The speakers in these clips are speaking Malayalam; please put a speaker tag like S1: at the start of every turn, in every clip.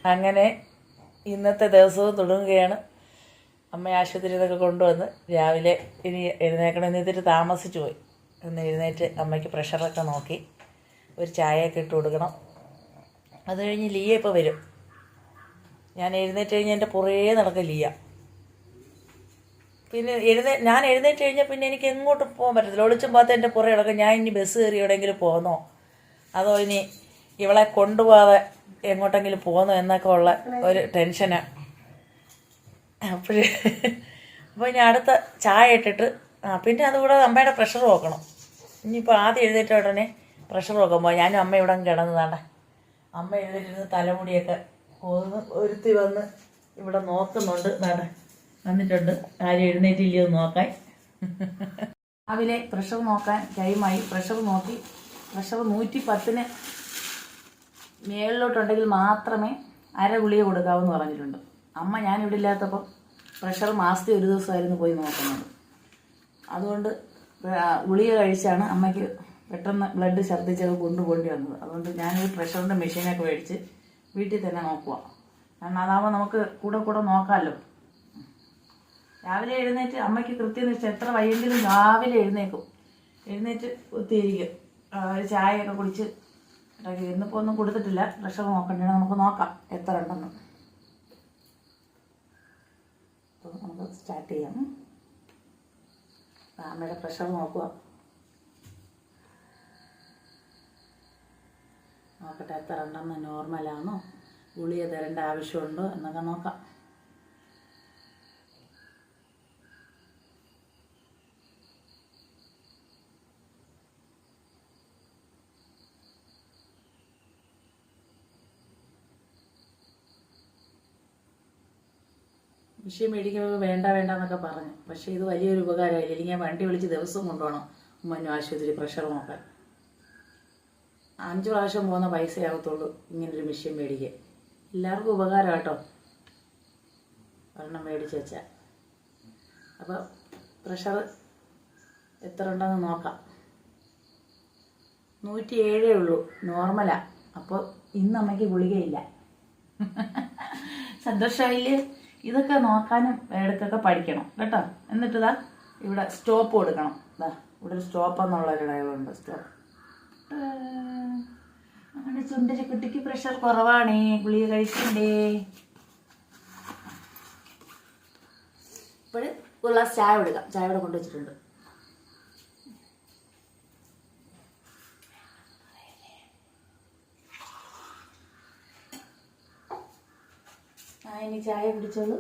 S1: അങ്ങനെ ഇന്നത്തെ ദിവസവും തുടങ്ങുകയാണ്. അമ്മ ആശുപത്രിയിൽ നിന്നൊക്കെ കൊണ്ടുവന്ന് രാവിലെ ഇനി എഴുന്നേക്കണം. എന്നിട്ട് താമസിച്ചു പോയി. ഒന്ന് എഴുന്നേറ്റ് അമ്മയ്ക്ക് പ്രഷറൊക്കെ നോക്കി ഒരു ചായയൊക്കെ ഇട്ട് കൊടുക്കണം. അത് കഴിഞ്ഞ് ലിയ ഇപ്പോൾ വരും. ഞാൻ എഴുന്നേറ്റ് കഴിഞ്ഞാൽ എൻ്റെ പുറകെ നടക്കും ലിയ. പിന്നെ ഞാൻ എഴുന്നേറ്റ് കഴിഞ്ഞാൽ പിന്നെ എനിക്ക് എങ്ങോട്ടും പോകാൻ പറ്റത്തില്ല. ഒളിച്ചും പാത്ത് എൻ്റെ പുറകെ നടക്കും. ഞാൻ ഇനി ബസ് കയറി എവിടെയെങ്കിലും പോന്നോ, അതോ ഇനി ഇവളെ കൊണ്ടുപോകാതെ എങ്ങോട്ടെങ്കിലും പോന്നോ എന്നൊക്കെ ഉള്ള ഒരു ടെൻഷനാണ്. അപ്പോൾ ഞാൻ അടുത്ത ചായ ഇട്ടിട്ട് പിന്നെ അതുകൂടാതെ അമ്മയുടെ പ്രഷർ നോക്കണം. ഇനിയിപ്പോൾ ആദ്യം എഴുന്നേറ്റ ഉടനെ പ്രഷർ നോക്കുമ്പോൾ ഞാനും അമ്മ ഇവിടെ കിടന്നതാണ്ട. അമ്മ എഴുന്നേറ്റിരുന്ന് തലമുടിയൊക്കെ ഒരുത്തി വന്ന് ഇവിടെ നോക്കുന്നുണ്ട്. വന്നിട്ടുണ്ട്. ആരും എഴുന്നേറ്റില്ലയോ നോക്കാൻ. രാവിലെ പ്രഷർ നോക്കാൻ ടൈമായി. പ്രഷർ നോക്കി. പ്രഷർ 110 മേളിലോട്ടുണ്ടെങ്കിൽ മാത്രമേ അര ഗുളിക കൊടുക്കാവെന്ന് പറഞ്ഞിട്ടുണ്ട്. അമ്മ ഞാനിവിടെ ഇല്ലാത്തപ്പോൾ പ്രഷർ മാസത്തിൽ ഒരു ദിവസമായിരുന്നു പോയി നോക്കുന്നത്. അതുകൊണ്ട് ഗുളിക കഴിച്ചാണ് അമ്മയ്ക്ക് പെട്ടെന്ന് ബ്ലഡ് ഛർദ്ദിച്ചൊക്കെ കൊണ്ടുപോകേണ്ടി വന്നത്. അതുകൊണ്ട് ഞാനൊരു പ്രഷറിൻ്റെ മെഷീനൊക്കെ മേടിച്ച് വീട്ടിൽ തന്നെ നോക്കുക. കാരണം അതാകുമ്പോൾ നമുക്ക് കൂടെ കൂടെ നോക്കാമല്ലോ. രാവിലെ എഴുന്നേറ്റ് അമ്മയ്ക്ക് കൃത്യം വെച്ചാൽ എത്ര വയ്യെങ്കിലും രാവിലെ എഴുന്നേക്കും. എഴുന്നേറ്റ് ഒത്തിരിക്കും. ഒരു ചായയൊക്കെ കുടിച്ച് ഇടയ്ക്ക് ഇന്നിപ്പോൾ ഒന്നും കൊടുത്തിട്ടില്ല. പ്രഷർ നോക്കണ്ടേ, നമുക്ക് നോക്കാം എത്ര ഉണ്ടെന്ന്. അപ്പോൾ നമുക്ക് സ്റ്റാർട്ട് ചെയ്യാം. അമ്മയുടെ പ്രഷർ നോക്കുക. നോക്കട്ടെ എത്ര ഉണ്ടെന്ന്, നോർമലാണോ, ഗുളിക തരേണ്ട ആവശ്യമുണ്ടോ എന്നൊക്കെ നോക്കാം. മെഷീൻ മേടിക്കുമ്പോൾ വേണ്ട എന്നൊക്കെ പറഞ്ഞു. പക്ഷേ ഇത് വലിയൊരു ഉപകാരമായില്ല. അല്ലെങ്കിൽ ഞാൻ വണ്ടി വിളിച്ച് ദിവസവും കൊണ്ടുപോകണം ഉമ്മന്നു ആശുപത്രി പ്രഷർ നോക്കാൻ. 5 പ്രാവശ്യം പോകുന്ന പൈസയാകത്തുള്ളൂ ഇങ്ങനൊരു മെഷീൻ മേടിക്കാൻ. എല്ലാവർക്കും ഉപകാരം കേട്ടോ, ഒരെണ്ണം മേടിച്ച് വെച്ചാൽ. അപ്പോൾ പ്രഷർ എത്ര ഉണ്ടെന്ന് നോക്കാം. 107 ഉള്ളൂ, നോർമലാണ്. അപ്പോൾ ഇന്ന് അമ്മയ്ക്ക് ഗുളികയില്ല. സന്തോഷമായില്ലേ? ഇതൊക്കെ നോക്കാനും ഇടയ്ക്കൊക്കെ പഠിക്കണം കേട്ടോ. എന്നിട്ട് ഇവിടെ സ്റ്റോപ്പ് കൊടുക്കണം. ഇവിടെ ഒരു സ്റ്റോപ്പ് എന്നുള്ളൊരു ഡയലോഗുണ്ട്. സ്റ്റോപ്പ്. അങ്ങനെ സുന്ദരി കുട്ടിക്ക് പ്രഷർ കുറവാണേ, ഗുളിക കഴിക്കണ്ടേ. ഇപ്പോൾ ഒരു ഗ്ലാസ് ചായ കൊടുക്കാം. ചായ ഇവിടെ കൊണ്ടുവച്ചിട്ടുണ്ട്. ഇനി ചായ കുടിച്ചോളൂ.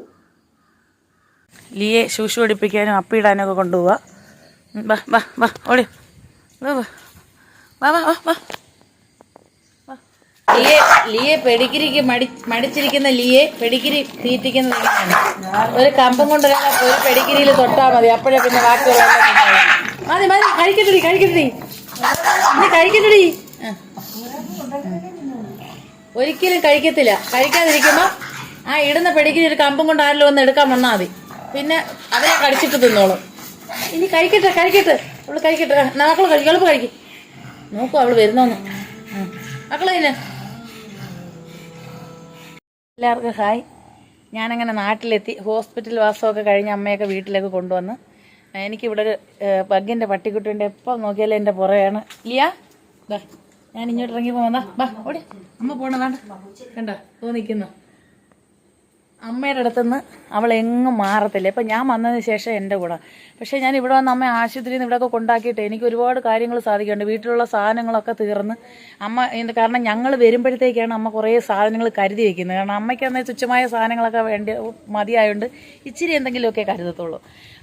S1: ലിയെ ശൂശു പഠിപ്പിക്കാനും അപ്പിടാനൊക്കെ കൊണ്ടുപോവാ. വാ വാ വാ ഓടി വാ വാ വാ വാ വാ. ലിയെ പെഡിഗിരിക്ക് മടിച്ചിരിക്കുന്ന ലിയെ പെഡിഗിരി തീറ്റിക്കുന്നത് എങ്ങനെയാണ്? ഒരു കമ്പം കൊണ്ടുവരാൻ ഒരു പെഡിഗിരിയിൽ തൊട്ടാൽ മതി. അപ്പോഴേ പിന്നെ ബാക്കിയുള്ള മതി മതി. കഴിക്കട്ടെടി കഴിക്കട്ടെടി, നീ കഴിക്കട്ടെടി. ഒരിക്കലും കഴിക്കത്തില്ല. കഴിക്കാതിരിക്കുമ്പോൾ ആ ഇടുന്ന പെടിക്കിന് ഒരു കമ്പും കൊണ്ട് ആരെങ്കിലും ഒന്ന് എടുക്കാൻ വന്നാൽ മതി. പിന്നെ അവരെ കടിച്ചിട്ട് തിന്നോളും. ഇനി കഴിക്കട്ടെ അവള് കഴിക്കട്ടെ. മക്കള് കഴിക്കും, എളുപ്പം കഴിക്കും. നോക്കൂ അവള് വരുന്നോന്ന്. മക്കള് തന്നെ. എല്ലാവർക്കും ഹായ്. ഞാനങ്ങനെ നാട്ടിലെത്തി. ഹോസ്പിറ്റൽ വാസമൊക്കെ കഴിഞ്ഞ് അമ്മയൊക്കെ വീട്ടിലേക്ക് കൊണ്ടുവന്ന് എനിക്കിവിടെ ഒരു പഗ്ഗിൻ്റെ പട്ടിക്കുട്ടിൻ്റെ എപ്പം നോക്കിയാലും എൻ്റെ പുറകെയാണ്. ലിയ ഞാൻ ഇങ്ങോട്ട് ഇറങ്ങി പോകുന്നതാ. ബാ ഓടി. അമ്മ പോണതാണ്ട് കണ്ടോ തോന്നിക്കുന്നു. അമ്മയുടെ അടുത്തുനിന്ന് അവൾ എങ്ങും മാറത്തില്ല. ഇപ്പം ഞാൻ വന്നതിന് ശേഷം എൻ്റെ കൂടെ. പക്ഷേ ഞാൻ ഇവിടെ വന്ന് അമ്മ ആശുപത്രിയിൽ നിന്ന് ഇവിടെയൊക്കെ കൊണ്ടാക്കിയിട്ട് എനിക്ക് ഒരുപാട് കാര്യങ്ങൾ സാധിക്കുന്നുണ്ട്. വീട്ടിലുള്ള സാധനങ്ങളൊക്കെ തീർന്ന് അമ്മ കാരണം ഞങ്ങൾ വരുമ്പോഴത്തേക്കാണ് അമ്മ കുറേ സാധനങ്ങൾ കരുതി വയ്ക്കുന്നത്. കാരണം അമ്മയ്ക്ക് അന്ന് തുച്ഛമായ സാധനങ്ങളൊക്കെ മതിയായതുകൊണ്ട് ഇച്ചിരി എന്തെങ്കിലുമൊക്കെ കരുതത്തുള്ളൂ.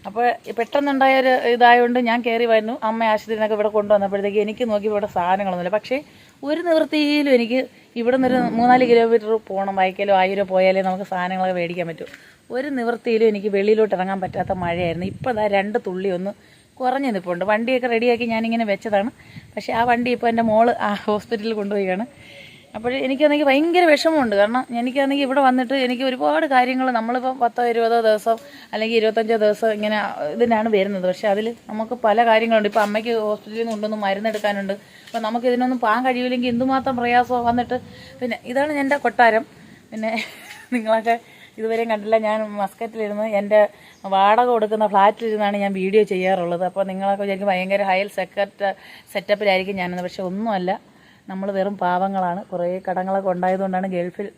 S1: അപ്പോൾ പെട്ടെന്നുണ്ടായ ഒരു ഇതായതുകൊണ്ട് ഞാൻ കയറി വരുന്നു. അമ്മ ആശുപത്രിയിൽ നിന്നൊക്കെ ഇവിടെ കൊണ്ടുവന്നപ്പോഴത്തേക്ക് എനിക്ക് നോക്കി ഇവിടെ സാധനങ്ങളൊന്നുമില്ല. പക്ഷേ ഒരു നിവൃത്തിയിലും എനിക്ക് ഇവിടെ നിന്നൊരു 3-4 കിലോമീറ്റർ പോകണം. ബൈക്കിലോ 1000 പോയാലേ നമുക്ക് സാധനങ്ങളൊക്കെ മേടിക്കാൻ പറ്റും. ഒരു നിവൃത്തിയിലും എനിക്ക് വെളിയിലോട്ട് ഇറങ്ങാൻ പറ്റാത്ത മഴയായിരുന്നു. ഇപ്പോൾ 2 തുള്ളി ഒന്ന് കുറഞ്ഞു നിൽപ്പുണ്ട്. വണ്ടിയൊക്കെ റെഡിയാക്കി ഞാനിങ്ങനെ വെച്ചതാണ്. പക്ഷേ ആ വണ്ടി ഇപ്പോൾ എൻ്റെ മോള് ഹോസ്പിറ്റലിൽ കൊണ്ടുപോവുകയാണ്. അപ്പോൾ എനിക്കാണെങ്കിൽ ഭയങ്കര വിഷമമുണ്ട്. കാരണം എനിക്കാണെങ്കിൽ ഇവിടെ വന്നിട്ട് എനിക്ക് ഒരുപാട് കാര്യങ്ങൾ നമ്മളിപ്പോൾ 10-20 ദിവസം അല്ലെങ്കിൽ 25 ദിവസം ഇങ്ങനെ ഇതിനാണ് വരുന്നത്. പക്ഷേ അതിൽ നമുക്ക് പല കാര്യങ്ങളുണ്ട്. ഇപ്പോൾ അമ്മയ്ക്ക് ഹോസ്പിറ്റലിൽ നിന്ന് കൊണ്ടൊന്ന് മരുന്നെടുക്കാനുണ്ട്. അപ്പോൾ നമുക്ക് ഇതിനൊന്നും പോകാൻ കഴിയില്ലെങ്കിൽ എന്തുമാത്രം പ്രയാസമോ വന്നിട്ട്. പിന്നെ ഇതാണ് എൻ്റെ കൊട്ടാരം. പിന്നെ നിങ്ങളൊക്കെ ഇതുവരെയും കണ്ടില്ല, ഞാൻ മസ്കറ്റിലിരുന്ന് എൻ്റെ വാടക കൊടുക്കുന്ന ഫ്ലാറ്റിലിരുന്നാണ് ഞാൻ വീഡിയോ ചെയ്യാറുള്ളത്. അപ്പോൾ നിങ്ങളൊക്കെ വിചാരിക്കും ഭയങ്കര ഹയൽ സെറ്റപ്പിലായിരിക്കും ഞാനെന്ന്. പക്ഷെ ഒന്നുമല്ല, നമ്മൾ വെറും പാവങ്ങളാണ്. കുറേ കടങ്ങളൊക്കെ ഉണ്ടായതുകൊണ്ടാണ് ഗൾഫിൽ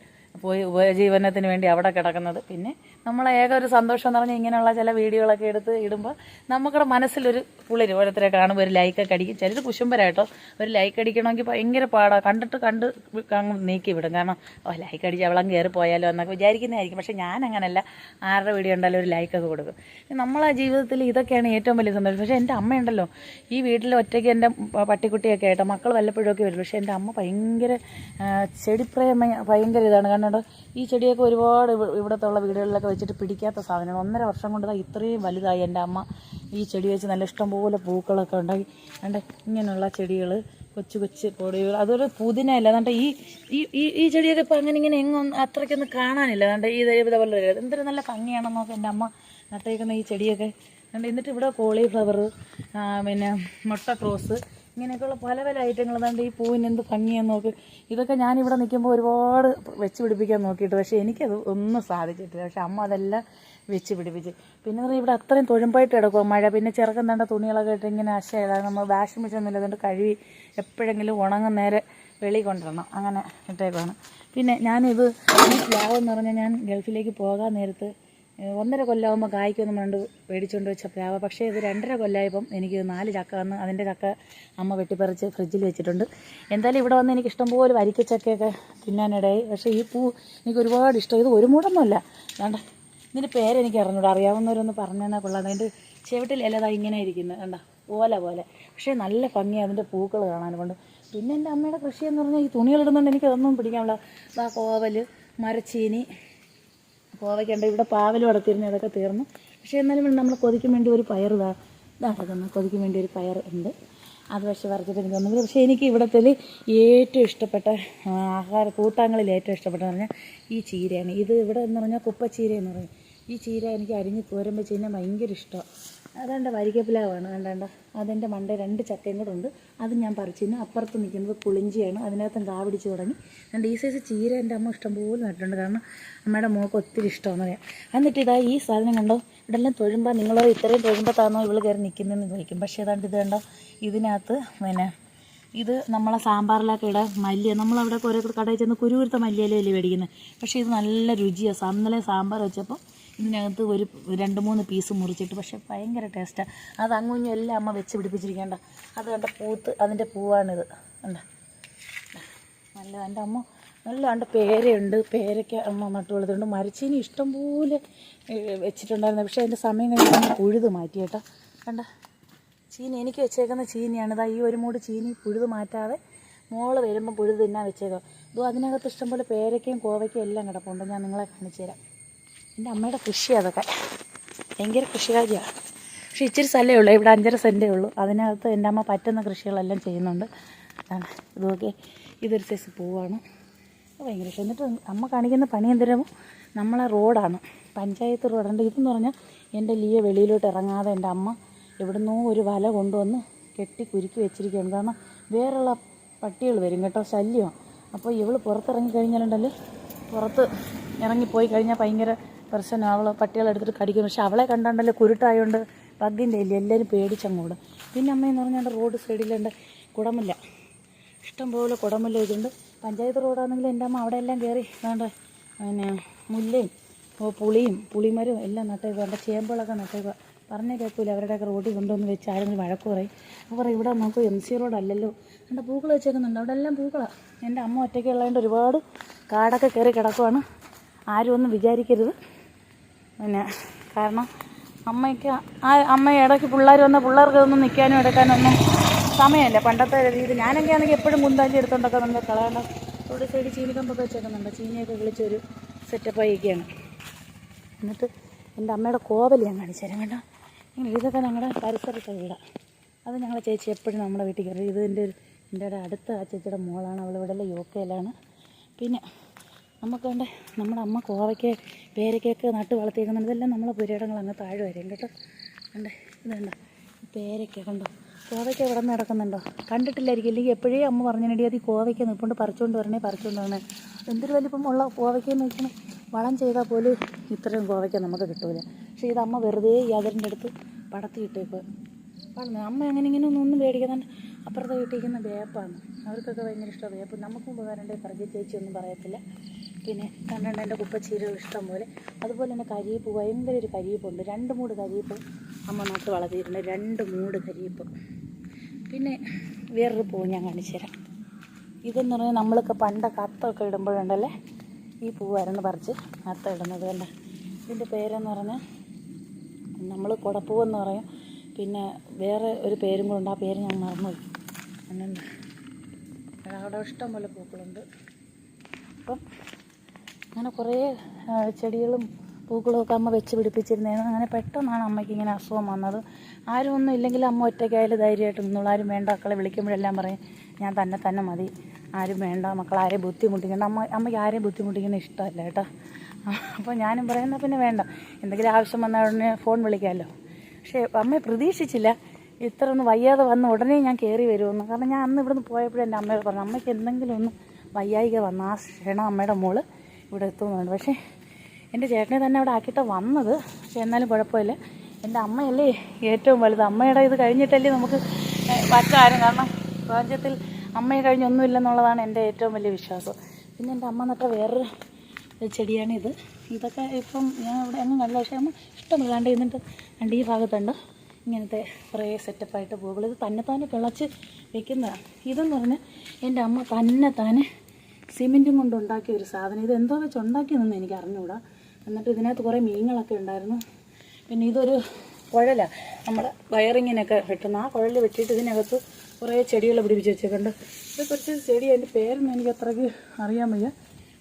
S1: പോയി ഉപജീവനത്തിന് വേണ്ടി അവിടെ കിടക്കുന്നത്. പിന്നെ നമ്മളെ ഏക ഒരു സന്തോഷം എന്ന് പറഞ്ഞാൽ ഇങ്ങനെയുള്ള ചില വീഡിയോകളൊക്കെ എടുത്ത് ഇടുമ്പോൾ നമുക്കുടെ മനസ്സിലൊരു കുളിര്. ഓരോരുത്തരെ കാണുമ്പോൾ ഒരു ലൈക്കൊക്കെ അടിക്കും. ചിലർ കുശുമ്പരായിട്ടോ, ഒരു ലൈക്ക് അടിക്കണമെങ്കിൽ ഭയങ്കര പാടാണ്. കണ്ട് നീക്കി വിടും. കാരണം ലൈക്ക് അടിച്ച് അവളം കയറി പോയാലോ എന്നൊക്കെ വിചാരിക്കുന്നതായിരിക്കും. പക്ഷേ ഞാൻ അങ്ങനെയല്ല, ആരുടെ വീഡിയോ ഉണ്ടായാലും ഒരു ലൈക്കൊക്കെ കൊടുക്കും. നമ്മളെ ജീവിതത്തിൽ ഇതൊക്കെയാണ് ഏറ്റവും വലിയ സന്തോഷം. പക്ഷേ എൻ്റെ അമ്മയുണ്ടല്ലോ, ഈ വീട്ടിൽ ഒറ്റയ്ക്ക് എൻ്റെ പട്ടിക്കുട്ടിയൊക്കെ ആയിട്ടോ, മക്കൾ വല്ലപ്പോഴൊക്കെ വരും. പക്ഷേ എൻ്റെ അമ്മ ഭയങ്കര ചെടിപ്രേമ, ഭയങ്കര ഇതാണ്. കാരണം ഈ ചെടിയൊക്കെ ഒരുപാട് ഇവിടത്തുള്ള വീടുകളിലൊക്കെ വെച്ചിട്ട് പിടിക്കാത്ത സാധനമാണ്. 1.5 വർഷം കൊണ്ട് ഇത്രയും വലുതായി എൻ്റെ അമ്മ ഈ ചെടി വെച്ച് നല്ല ഇഷ്ടംപോലെ പൂക്കളൊക്കെ ഉണ്ടാക്കി. അതുകൊണ്ട് ഇങ്ങനെയുള്ള ചെടികൾ, കൊച്ചു കൊച്ചു പൊടികൾ, അതൊരു പുതിനയല്ല. അതുകൊണ്ട് ഈ ചെടിയൊക്കെ ഇപ്പം അങ്ങനെ ഇങ്ങനെ എങ്ങും അത്രയ്ക്കൊന്നും കാണാനില്ല. അതുകൊണ്ട് ഈ ഇതേപോലെ എന്തൊരു നല്ല ഭംഗിയാണെന്ന് നോക്കി എൻ്റെ അമ്മ നട്ടേക്കുന്ന ഈ ചെടിയൊക്കെ. അതുകൊണ്ട് എന്നിട്ട് ഇവിടെ കോളിഫ്ലവർ, പിന്നെ മുട്ടക്രോസ്, ഇങ്ങനെയൊക്കെയുള്ള പല പല ഐറ്റങ്ങൾ. അതുകൊണ്ട് ഈ പൂവിന് എന്ത് ഭംഗിയെന്ന് നോക്ക്. ഇതൊക്കെ ഞാനിവിടെ നിൽക്കുമ്പോൾ ഒരുപാട് വെച്ച് പിടിപ്പിക്കാൻ നോക്കിയിട്ട്, പക്ഷേ എനിക്കത് ഒന്നും സാധിച്ചിട്ടില്ല. പക്ഷെ അമ്മ അതെല്ലാം വെച്ച് പിടിപ്പിച്ച്. പിന്നെ പറഞ്ഞാൽ ഇവിടെ അത്രയും തൊഴുമ്പായിട്ട് കിടക്കുക മഴ. പിന്നെ ചെറുക്കം തേണ്ട തുണികളൊക്കെ ഇട്ട് ഇങ്ങനെ അശയിടാം. നമ്മൾ വാഷിംഗ് മെഷീൻ ഒന്നുമില്ല, അതുകൊണ്ട് കഴുകി എപ്പോഴെങ്കിലും ഉണങ്ങും നേരെ വെളിയിൽ കൊണ്ടുവരണം. അങ്ങനെ ഇട്ടേക്കാണ്. പിന്നെ ഞാനിത് ഈ പ്ലാവ് എന്ന് പറഞ്ഞാൽ ഞാൻ ഗൾഫിലേക്ക് പോകാൻ നേരത്ത് 1.5 കൊല്ലമാകുമ്പോൾ കായ്ക്കൊന്നും വേണ്ട മേടിച്ചുകൊണ്ട് വെച്ച പ്ലാവ്. പക്ഷേ ഇത് 2.5 കൊല്ലമായപ്പം എനിക്ക് 4 ചക്ക വന്ന് അതിൻ്റെ ചക്ക അമ്മ വെട്ടിപ്പറിച്ച് ഫ്രിഡ്ജിൽ വെച്ചിട്ടുണ്ട്. എന്തായാലും ഇവിടെ വന്ന് എനിക്ക് ഇഷ്ടംപോലെ വരിക്കച്ചക്കയൊക്കെ തിന്നാനിടയായി. പക്ഷേ ഈ പൂ എനിക്ക് ഒരുപാട് ഇഷ്ടം. ഇത് ഒരു മൂടൊന്നുമല്ല. വേണ്ട, ഇതിൻ്റെ പേരെനിക്ക് അറിഞ്ഞൂടാ. അറിയാവുന്നവരൊന്ന് പറഞ്ഞു തന്നാൽ കൊള്ളാം. അതിൻ്റെ ചെവിട്ടിൽ ഇലതാ ഇങ്ങനെ ഇരിക്കുന്നത് കണ്ട, ഓല പോലെ. പക്ഷേ നല്ല ഭംഗിയാണ് അതിൻ്റെ പൂക്കൾ കാണാൻ കൊണ്ട്. പിന്നെ എൻ്റെ അമ്മയുടെ കൃഷിയെന്ന് പറഞ്ഞാൽ ഈ തുണികളിടുന്നുണ്ട് എനിക്കതൊന്നും പിടിക്കാനുള്ള. ഇതാ കോവൽ, മരച്ചീനി, കോവയ്ക്കുണ്ട്. ഇവിടെ പാവൽ വളർത്തിയിരുന്നു, അതൊക്കെ തീർന്നു. പക്ഷേ എന്നാലും നമ്മൾ കൊതിക്കും വേണ്ടി ഒരു പയർ ഇതാക്കുന്നു. കൊതിക്കും വേണ്ടി ഒരു പയർ ഉണ്ട്. അത് പക്ഷേ വറുത്തിട്ട് എനിക്ക് തോന്നുന്നില്ല. പക്ഷേ എനിക്ക് ഇവിടത്തിൽ ഏറ്റവും ഇഷ്ടപ്പെട്ട കൂട്ടാങ്ങളിൽ ഏറ്റവും ഇഷ്ടപ്പെട്ടതെന്ന് പറഞ്ഞാൽ ഈ ചീരയാണ്. ഇത് ഇവിടെ എന്ന് പറഞ്ഞാൽ കുപ്പച്ചീര എന്ന് പറയും. ഈ ചീര എനിക്ക് അരിഞ്ഞ് തോരൻ വെച്ച് കഴിഞ്ഞാൽ ഭയങ്കര ഇഷ്ടമാണ്. അതെൻ്റെ വരിക്കപ്പിലാവാണ്. കണ്ട അതെൻ്റെ മണ്ടേ 2 ചക്കയും കൂടെ ഉണ്ട്. അത് ഞാൻ പറിച്ചിരുന്നു. അപ്പുറത്ത് നിൽക്കുന്നത് പുളിഞ്ചിയാണ്. അതിനകത്തും കാ പിടിച്ച് തുടങ്ങി. രണ്ട് ഈ സൈസ് ചീര എൻ്റെ അമ്മ ഇഷ്ടംപോലെ നട്ടിട്ടുണ്ട്. കാരണം അമ്മയുടെ മോൾക്ക് ഒത്തിരി ഇഷ്ടമാണെന്ന് പറയാം. എന്നിട്ട് ഇതാ ഈ സാധനം കണ്ടോ, ഇവിടെല്ലാം തൊഴുമ്പോൾ നിങ്ങളോ ഇത്രയും തൊഴുമ്പത്താണോ ഇവൾ കയറി നിൽക്കുന്നതെന്ന് ചോദിക്കും. പക്ഷേ ഏതാണ്ട് ഇത് കണ്ടോ, ഇതിനകത്ത് പിന്നെ ഇത് നമ്മളെ സാമ്പാറിലൊക്കെ ഇടാൻ മല്ലിയ. നമ്മളവിടെ ഓരോ കടയിൽ ചെന്ന് കുരുകുരുത്ത മല്ലിയിലല്ലേ മേടിക്കുന്നത്. പക്ഷേ ഇത് നല്ല രുചിയാണ്. ഇന്നലെ സാമ്പാർ വെച്ചപ്പോൾ ഇതിനകത്ത് ഒരു 2-3 പീസ് മുറിച്ചിട്ട്, പക്ഷേ ഭയങ്കര ടേസ്റ്റാണ്. അത് അങ്ങുഞ്ഞും എല്ലാം അമ്മ വെച്ച് പിടിപ്പിച്ചിരിക്കേണ്ട. അത് കണ്ട പൂത്ത് അതിൻ്റെ പൂവാണിത്. കണ്ട നല്ല എൻ്റെ അമ്മ നല്ല കണ്ട പേരയുണ്ട്. പേരയ്ക്ക് അമ്മ നട്ടു വളർത്തുന്നുണ്ട്. മരച്ചീനി ഇഷ്ടംപോലെ വെച്ചിട്ടുണ്ടായിരുന്നു. പക്ഷേ അതിൻ്റെ സമയം കഴിഞ്ഞ് പുഴുത് മാറ്റി കേട്ടോ. കണ്ട ചീനി എനിക്ക് വെച്ചേക്കുന്ന ചീനിയാണ്. ഇതാ ഈ ഒരു മൂട് ചീനി പുഴുത് മാറ്റാതെ മോള് വരുമ്പോൾ പുഴുത് തിന്നാൻ വെച്ചേക്കാം. ഇതോ അതിനകത്ത് ഇഷ്ടംപോലെ പേരയ്ക്കയും കോവയ്ക്കയും എല്ലാം കിടപ്പുണ്ട്. ഞാൻ നിങ്ങളെ കാണിച്ചു തരാം. എൻ്റെ അമ്മയുടെ കൃഷി അതൊക്കെ ഭയങ്കര കൃഷികാരിയാണ്. പക്ഷേ ഇച്ചിരി സ്ഥലമേ ഉള്ളൂ, ഇവിടെ 5.5 സെൻറ്റേ ഉള്ളൂ. അതിനകത്ത് എൻ്റെ അമ്മ പറ്റുന്ന കൃഷികളെല്ലാം ചെയ്യുന്നുണ്ട്. അതാണ് ഇതൊക്കെ. ഇതൊരു സൈസ് പൂവാണ്, ഭയങ്കര ഇഷ്ടം. എന്നിട്ട് അമ്മ കാണിക്കുന്ന പണി എന്തിനും നമ്മളെ റോഡാണ്, പഞ്ചായത്ത് റോഡുണ്ട്. ഇതെന്ന് പറഞ്ഞാൽ എൻ്റെ ലിയ വെളിയിലോട്ട് ഇറങ്ങാതെ എൻ്റെ അമ്മ എവിടുന്നോ ഒരു വല കൊണ്ടുവന്ന് കെട്ടി കുരുക്കി വെച്ചിരിക്കുകയാണ്. കാരണം വേറെയുള്ള പട്ടികൾ വരും കേട്ടോ, ശല്യമാണ്. അപ്പോൾ ഇവൾ പുറത്തിറങ്ങി കഴിഞ്ഞാലുണ്ടല്ലേ, പുറത്ത് ഇറങ്ങിപ്പോയി കഴിഞ്ഞാൽ ഭയങ്കര പ്രശ്നം. അവൾ പട്ടികളെടുത്തിട്ട് കടിക്കും. പക്ഷെ അവളെ കണ്ടാണ്ടല്ലോ കുരുട്ടായതുകൊണ്ട് ബഗ്ഗിൻ്റെ ഇല്ല, എല്ലാവരും പേടിച്ചങ്ങോടും. പിന്നെ അമ്മയെന്ന് പറഞ്ഞാൽ റോഡ് സൈഡിലുണ്ട് കുടമില്ല, ഇഷ്ടംപോലെ കുടമില്ല ഇതുണ്ട്. പഞ്ചായത്ത് റോഡാണെങ്കിൽ എൻ്റെ അമ്മ അവിടെ എല്ലാം കയറി വേണ്ട പിന്നെ മുല്ലയും പുളിയും പുളിമരവും എല്ലാം നട്ടേക്കുക. എൻ്റെ ചേമ്പുകളൊക്കെ നട്ടേക്കുക. പറഞ്ഞേ കേൾക്കൂല. അവരുടെയൊക്കെ റോഡിൽ കൊണ്ടുവന്ന് വെച്ച് ആരെങ്കിലും വഴക്ക് പറയും. അപ്പോൾ പറയും ഇവിടെ നമുക്ക് MC റോഡല്ലല്ലോ, എൻ്റെ പൂക്കൾ വെച്ചേക്കുന്നുണ്ട്. അവിടെ എല്ലാം പൂക്കളാണ്. എൻ്റെ അമ്മ ഒറ്റയ്ക്കുള്ളതുകൊണ്ട് ഒരുപാട് കാടൊക്കെ കയറി കിടക്കുവാണ്. ആരും ഒന്നും വിചാരിക്കരുത്. പിന്നെ കാരണം അമ്മയ്ക്ക് അമ്മ ഇടയ്ക്ക് പിള്ളേർ വന്നാൽ പിള്ളേർക്കൊന്നും നിൽക്കാനും എടുക്കാനൊന്നും സമയമില്ല. പണ്ടത്തെ രീതി ഞാനൊക്കെ ആണെങ്കിൽ എപ്പോഴും കുന്താഞ്ചി എടുത്തുകൊണ്ടൊക്കെ നമ്മൾ കളയേണ്ട. റോഡ് സൈഡ് ചീനിക്കമ്പൊക്കെ വെച്ചേക്കുന്നുണ്ട്. ചീനിയൊക്കെ വിളിച്ചൊരു സെറ്റപ്പായിയൊക്കെയാണ്. എന്നിട്ട് എൻ്റെ അമ്മയുടെ കോവൽ ഞാൻ കാണിച്ചു തരാം കേട്ടോ. ഇങ്ങനെ ഇതൊക്കെ ഞങ്ങളുടെ പരിസരത്തെ വീടാണ്. അത് ഞങ്ങളെ ചേച്ചി എപ്പോഴും നമ്മുടെ വീട്ടിൽ കയറി. ഇത് എൻ്റെ അടുത്ത ആ ചേച്ചിയുടെ മോളാണ്. അവൾ ഇവിടെ UK-ലാണ്. പിന്നെ നമുക്ക് വേണ്ട നമ്മുടെ അമ്മ കോവയ്ക്ക് പേരയ്ക്കൊക്കെ നട്ട് വളർത്തിയേക്കുന്നുണ്ട്. ഇതെല്ലാം നമ്മളെ പുരയിടങ്ങൾ അങ്ങ് താഴെ വരും കേട്ടോ. കണ്ടേ ഇത് കണ്ടോ, പേരയ്ക്ക കണ്ടോ, കോവയ്ക്ക ഇവിടെ നിന്ന് കിടക്കുന്നുണ്ടോ, കണ്ടിട്ടില്ലായിരിക്കും. ഇല്ലെങ്കിൽ എപ്പോഴേ അമ്മ പറഞ്ഞിട്ടുണ്ടെങ്കിൽ അത് ഈ കോവയ്ക്ക നിൽപ്പുണ്ട്, പറിച്ചുകൊണ്ട് വരണേ. എന്തൊരു വലിപ്പമുള്ള കോവയ്ക്കെന്ന് വെച്ചാൽ വളം ചെയ്താൽ പോലും ഇത്രയും കോവയ്ക്ക നമുക്ക് കിട്ടൂല. പക്ഷേ ഇത് അമ്മ വെറുതെ ഈ അതിൻ്റെ അടുത്ത് പടത്തി ഇട്ടേക്കുക വളർന്നു. അമ്മ അങ്ങനെ ഇങ്ങനെയൊന്നും പേടിക്കുന്നുണ്ട്. അപ്പുറത്തെ വീട്ടിരിക്കുന്ന വേപ്പാണ്, അവർക്കൊക്കെ ഭയങ്കര ഇഷ്ടമാണ് വേപ്പ്. നമുക്കും ഉപകാരമുണ്ട്. പറഞ്ഞ ചേച്ചിയൊന്നും പറയത്തില്ല. പിന്നെ കണ്ടുണ്ട് എൻ്റെ കുപ്പച്ചീരകൾ ഇഷ്ടം പോലെ. അതുപോലെ തന്നെ കരിയിപ്പ്, ഭയങ്കര ഒരു കരിയിപ്പുണ്ട്. 2 മൂട് കരിയിപ്പ് അമ്മ നട്ട് വളർത്തിയിട്ടുണ്ട്. 2 മൂട് കരിയിപ്പ്. പിന്നെ വേറൊരു പൂ ഞാൻ കാണിച്ചു തരാം. ഇതെന്ന് പറഞ്ഞാൽ നമ്മളൊക്കെ പണ്ടൊക്കെ അത്തമൊക്കെ ഇടുമ്പോഴുണ്ടല്ലേ ഈ പൂവായിരുന്നു പറിച്ച് അത്തം ഇടുന്നത്. കണ്ട ഇതിൻ്റെ പേരെന്ന് പറഞ്ഞാൽ നമ്മൾ കുടപ്പൂവെന്ന് പറയും. പിന്നെ വേറെ ഒരു പേരും കൂടെ ഉണ്ട്, ആ പേര് ഞാൻ മറന്നുപോയി. അങ്ങനെ അവിടെ ഇഷ്ടം പോലെ പൂക്കളുണ്ട്. അപ്പം അങ്ങനെ കുറേ ചെടികളും പൂക്കളും ഒക്കെ അമ്മ വെച്ച് പിടിപ്പിച്ചിരുന്നതാണ്. അങ്ങനെ പെട്ടെന്നാണ് അമ്മയ്ക്ക് ഇങ്ങനെ അസുഖം വന്നത്. ആരും ഒന്നും ഇല്ലെങ്കിൽ അമ്മ ഒറ്റയ്ക്കായാലും ധൈര്യമായിട്ട് നിന്നുള്ളൂ. ആരും വേണ്ട. മക്കളെ വിളിക്കുമ്പോഴെല്ലാം പറയും ഞാൻ തന്നെ മതി, ആരും വേണ്ട, മക്കളാരെയും ബുദ്ധിമുട്ടിക്കേണ്ട. അമ്മയ്ക്ക് ആരെയും ബുദ്ധിമുട്ടിക്കുന്ന ഇഷ്ടമല്ല കേട്ടോ. അപ്പോൾ ഞാനും പറയുന്ന പിന്നെ വേണ്ട, എന്തെങ്കിലും ആവശ്യം വന്നാൽ ഉടനെ ഫോൺ വിളിക്കാമല്ലോ. പക്ഷേ അമ്മയെ പ്രതീക്ഷിച്ചില്ല ഇത്ര ഒന്ന് വയ്യാതെ വന്ന് ഉടനെ ഞാൻ കയറി വരുമെന്ന്. കാരണം ഞാൻ അന്ന് ഇവിടുന്ന് പോയപ്പോഴും എൻ്റെ അമ്മയോട് പറഞ്ഞു അമ്മയ്ക്ക് എന്തെങ്കിലും ഒന്ന് വയ്യായിക വന്ന് ആ ക്ഷണം അമ്മയുടെ മോള് ഇവിടെ എത്തുന്നുണ്ട്. പക്ഷേ എൻ്റെ ചേട്ടനെ തന്നെ അവിടെ ആക്കിയിട്ടാണ് വന്നത്. പക്ഷേ എന്നാലും കുഴപ്പമില്ല. എൻ്റെ അമ്മയല്ലേ ഏറ്റവും വലുത്. അമ്മയുടെ ഇത് കഴിഞ്ഞിട്ടല്ലേ നമുക്ക് മറ്റാരും. കാരണം പ്രപഞ്ചത്തിൽ അമ്മയെ കഴിഞ്ഞൊന്നുമില്ലെന്നുള്ളതാണ് എൻ്റെ ഏറ്റവും വലിയ വിശ്വാസം. പിന്നെ എൻ്റെ അമ്മ നട്ട വേറൊരു ചെടിയാണിത്. ഇതൊക്കെ ഇപ്പം ഞാൻ ഇവിടെ എങ്ങും കണ്ടില്ല. പക്ഷേ അമ്മ ഇഷ്ടമല്ല. എന്നിട്ട് രണ്ട് ഈ ഭാഗത്തുണ്ട് ഇങ്ങനത്തെ കുറേ സെറ്റപ്പായിട്ട് പൂക്കൾ. ഇത് തന്നെ കിളച്ച് വെക്കുന്നതാണ്. ഇതെന്ന് പറഞ്ഞാൽ എൻ്റെ അമ്മ തന്നെ സിമെൻറ്റും കൊണ്ട് ഉണ്ടാക്കിയ ഒരു സാധനം. ഇത് എന്തോ വെച്ച് ഉണ്ടാക്കിയതെന്ന് എനിക്ക് അറിഞ്ഞുകൂടാ. എന്നിട്ട് ഇതിനകത്ത് കുറേ മീനുകളൊക്കെ ഉണ്ടായിരുന്നു. പിന്നെ ഇതൊരു കുഴലാണ്, നമ്മുടെ വയറിങ്ങിനൊക്കെ വെട്ടുന്ന ആ കുഴൽ വെട്ടിയിട്ട് ഇതിനകത്ത് കുറേ ചെടികൾ പിടിപ്പിച്ച് വെച്ചേക്കുന്നുണ്ട്. ഇത് കുറച്ച് ചെടി, അതിൻ്റെ പേരൊന്നും എനിക്ക് അത്രയ്ക്ക് അറിയാൻ വയ്യ.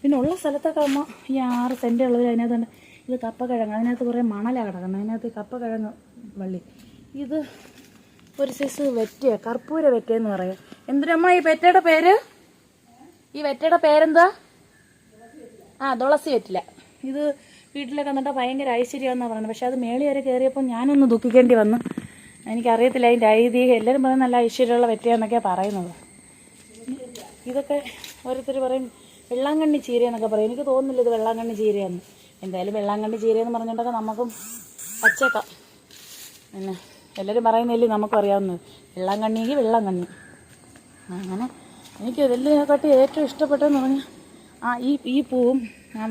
S1: പിന്നെ ഉള്ള സ്ഥലത്തൊക്കെ അമ്മ ഈ 6 സെൻറ്റ് ഉള്ളതിൽ അതിനകത്തുണ്ട്. ഇത് കപ്പക്കിഴങ്ങ്, അതിനകത്ത് കുറേ മണലാണ് കിടക്കുന്നത്. അതിനകത്ത് കപ്പക്കിഴങ്ങ് വള്ളി. ഇത് ഒരു സൈസ് വെറ്റ, കർപ്പൂര വെറ്റയെന്ന് പറയും. എന്തിനമ്മ ഈ വെറ്റയുടെ പേര്? ഈ വെറ്റയുടെ പേരെന്താ? തുളസി വെറ്റില. ഇത് വീട്ടിലൊക്കെ എന്നിട്ട് ഭയങ്കര ഐശ്വര്യമെന്നാണ് പറയുന്നത്. പക്ഷെ അത് മേളി വരെ കയറിയപ്പോൾ ഞാനൊന്ന് ദുഃഖിക്കേണ്ടി വന്നു. എനിക്കറിയത്തില്ല അതിൻ്റെ ഐതിഹ്യം. എല്ലാവരും പറയും നല്ല ഐശ്വര്യമുള്ള വെറ്റയെന്നൊക്കെയാണ് പറയുന്നത്. ഇതൊക്കെ ഓരോരുത്തർ പറയും വെള്ളാങ്കണ്ണി ചീര എന്നൊക്കെ പറയും. എനിക്ക് തോന്നുന്നില്ല ഇത് വെള്ളാങ്കണ്ണി ചീരയെന്ന്. എന്തായാലും വെള്ളാങ്കണ്ണി ചീരയെന്ന് പറഞ്ഞിട്ടൊക്കെ നമുക്കും വച്ചേക്കാം. പിന്നെ എല്ലാവരും പറയുന്നില്ലേ നമുക്കും അറിയാവുന്നത് വെള്ളാങ്കണ്ണിയെങ്കിൽ വെള്ളാങ്കണ്ണി. അങ്ങനെ എനിക്ക് ഇതിനെക്കാട്ടി ഏറ്റവും ഇഷ്ടപ്പെട്ടതെന്ന് പറഞ്ഞാൽ ഈ പൂവും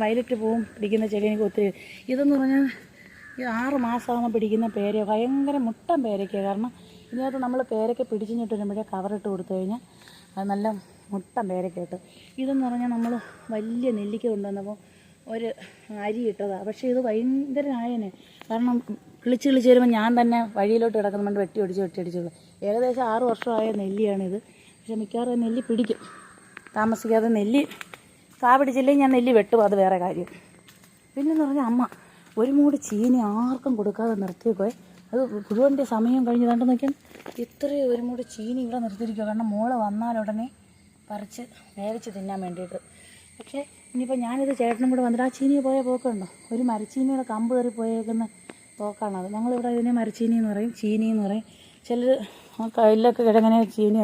S1: വയലറ്റ് പൂവും പിടിക്കുന്ന ചെടി എനിക്ക് ഒത്തിരി. ഇതെന്ന് പറഞ്ഞാൽ ഈ 6 മാസമാകുമ്പോൾ പിടിക്കുന്ന പേര, ഭയങ്കര മുട്ടൻ പേരയ്ക്കാണ്. കാരണം ഇതിനകത്ത് നമ്മൾ പേരയ്ക്ക പിടിച്ചിട്ട് വരുമ്പോഴേ കവറിട്ട് കൊടുത്തു കഴിഞ്ഞാൽ അത് നല്ല മുട്ടൻ പേരയ്ക്കായിട്ട്. ഇതെന്ന് പറഞ്ഞാൽ നമ്മൾ വലിയ നെല്ലിക്ക കൊണ്ടുവന്നപ്പോൾ ഒരു അരി ഇട്ടതാണ്. പക്ഷേ ഇത് ഭയങ്കര ആയനെ. കാരണം കിളിച്ച് വരുമ്പോൾ ഞാൻ തന്നെ വഴിയിലോട്ട് കിടക്കുന്നുണ്ട് വെട്ടി ഒടിച്ചുള്ളൂ. ഏകദേശം 6 വർഷമായ നെല്ലിയാണിത്. പക്ഷെ മിക്കവാറും നെല്ലി പിടിക്കും, താമസിക്കാതെ നെല്ലി കാ പിടിച്ചില്ലെങ്കിൽ ഞാൻ നെല്ലി വെട്ടും, അത് വേറെ കാര്യം. പിന്നെന്ന് പറഞ്ഞാൽ അമ്മ ഒരു മൂട് ചീനി ആർക്കും കൊടുക്കാതെ നിർത്തിയേക്കോ. അത് പുഴുവൻ്റെ സമയം കഴിഞ്ഞതാണ്ട് നോക്കിയാൽ ഇത്രയും ഒരു മൂട് ചീനി ഇവിടെ നിർത്തിയിരിക്കുക. കാരണം മോള് വന്നാലുടനെ പറിച്ച് വേവിച്ച് തിന്നാൻ വേണ്ടിയിട്ട്. പക്ഷേ ഇനിയിപ്പോൾ ഞാനിത് ചേട്ടനും കൂടെ വന്നിട്ട് ആ ചീനി പോയ പോക്കുണ്ടോ, ഒരു മരച്ചീനിയുടെ കമ്പ് കയറി പോയേക്കുന്ന പോക്കാണത്. ഞങ്ങളിവിടെ ഇതിനെ മരച്ചീനി എന്ന് പറയും, ചീനി എന്ന് പറയും. ചിലർ കയ്യിലൊക്കെ കിഴങ്ങനെ ചീനി,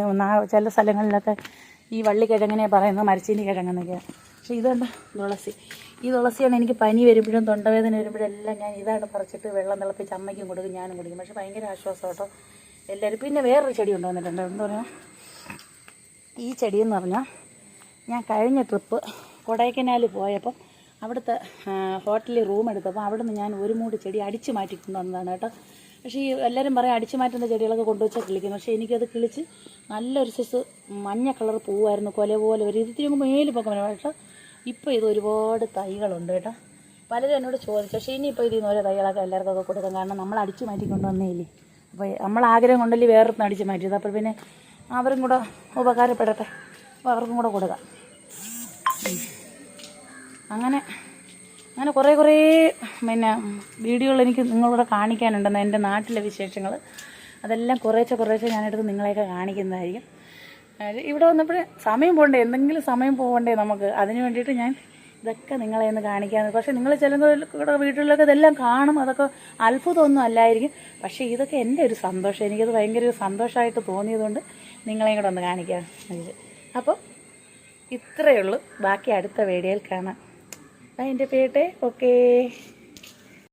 S1: ചില സ്ഥലങ്ങളിലൊക്കെ ഈ വള്ളിക്കിഴങ്ങനെ പറയുന്നത് മരച്ചീനി കിഴങ്ങെന്നൊക്കെയാണ്. പക്ഷേ ഇതുണ്ട് തുളസി. ഈ തുളസിയാണ് എനിക്ക് പനി വരുമ്പോഴും തൊണ്ടവേദന വരുമ്പോഴെല്ലാം ഞാൻ ഇതാണ് പറിച്ചിട്ട് വെള്ളം തിളപ്പിച്ച് അമ്മയ്ക്കും കൊടുക്കും, ഞാനും കുടിക്കും. പക്ഷേ ഭയങ്കര ആശ്വാസം കേട്ടോ എല്ലാവരും. പിന്നെ വേറൊരു ചെടി കൊണ്ടുവന്നിട്ടുണ്ട്. എന്താ പറയുക, ഈ ചെടിയെന്ന് പറഞ്ഞാൽ ഞാൻ കഴിഞ്ഞ ട്രിപ്പ് കൊടൈക്കനാൽ പോയപ്പോൾ അവിടുത്തെ ഹോട്ടലിൽ റൂം എടുത്തപ്പോൾ അവിടുന്ന് ഞാൻ ഒരു മൂട് ചെടി അടിച്ചു മാറ്റിക്കൊണ്ട് വന്നതാണ് കേട്ടോ. പക്ഷേ ഈ എല്ലാവരും പറയും അടിച്ചു മാറ്റുന്ന ചെടികളൊക്കെ കൊണ്ടുവച്ചാൽ കിളിക്കുന്നു. പക്ഷേ എനിക്കത് കിളിച്ച് നല്ലൊരു സൈസ് മഞ്ഞ കളർ പൂവായിരുന്നു, കൊല പോലെ ഒരു ഇതിരി മേല് പൊക്കം. പക്ഷേ ഇപ്പോൾ ഇത് ഒരുപാട് തൈകളുണ്ട് കേട്ടോ. പലരും എന്നോട് ചോദിച്ചു. പക്ഷേ ഇനിയിപ്പോൾ ഇതിൽ നിന്ന് ഓരോ തൈകളൊക്കെ എല്ലാവർക്കൊക്കെ കൊടുക്കാം. കാരണം നമ്മൾ അടിച്ചു മാറ്റിക്കൊണ്ട് വന്നേയില്ലേ. അപ്പോൾ നമ്മൾ ആഗ്രഹം കൊണ്ടല്ലേ വേറൊന്നും അടിച്ചു മാറ്റിയത്. അപ്പോൾ പിന്നെ അവരും കൂടെ ഉപകാരപ്പെടട്ടെ, അപ്പോൾ അവർക്കും കൂടെ കൊടുക്കാം. അങ്ങനെ കുറേ പിന്നെ വീഡിയോകൾ എനിക്ക് നിങ്ങളോട് കാണിക്കാനുണ്ടെന്ന്, എൻ്റെ നാട്ടിലെ വിശേഷങ്ങൾ. അതെല്ലാം കുറേശ്ശെ ഞാനെടുത്ത് നിങ്ങളെയൊക്കെ കാണിക്കുന്നതായിരിക്കും. ഇവിടെ വന്നപ്പോൾ സമയം പോകണ്ടേ, എന്തെങ്കിലും സമയം പോകണ്ടേ നമുക്ക്. അതിന് വേണ്ടിയിട്ട് ഞാൻ ഇതൊക്കെ നിങ്ങളെ ഒന്ന് കാണിക്കാമെന്ന്. പക്ഷേ നിങ്ങൾ ചില വീട്ടിലൊക്കെ ഇതെല്ലാം കാണും, അതൊക്കെ അത്ഭുതമൊന്നും അല്ലായിരിക്കും. പക്ഷേ ഇതൊക്കെ എൻ്റെ ഒരു സന്തോഷം, എനിക്കത് ഭയങ്കര ഒരു സന്തോഷമായിട്ട് തോന്നിയതുകൊണ്ട് നിങ്ങളെയും കൂടെ ഒന്ന് കാണിക്കാം. അപ്പോൾ ഇത്രയേ ഉള്ളൂ. ബാക്കി അടുത്ത വീഡിയോയിൽ കാണാം. എൻ്റെ പേട്ടെ ഓക്കേ.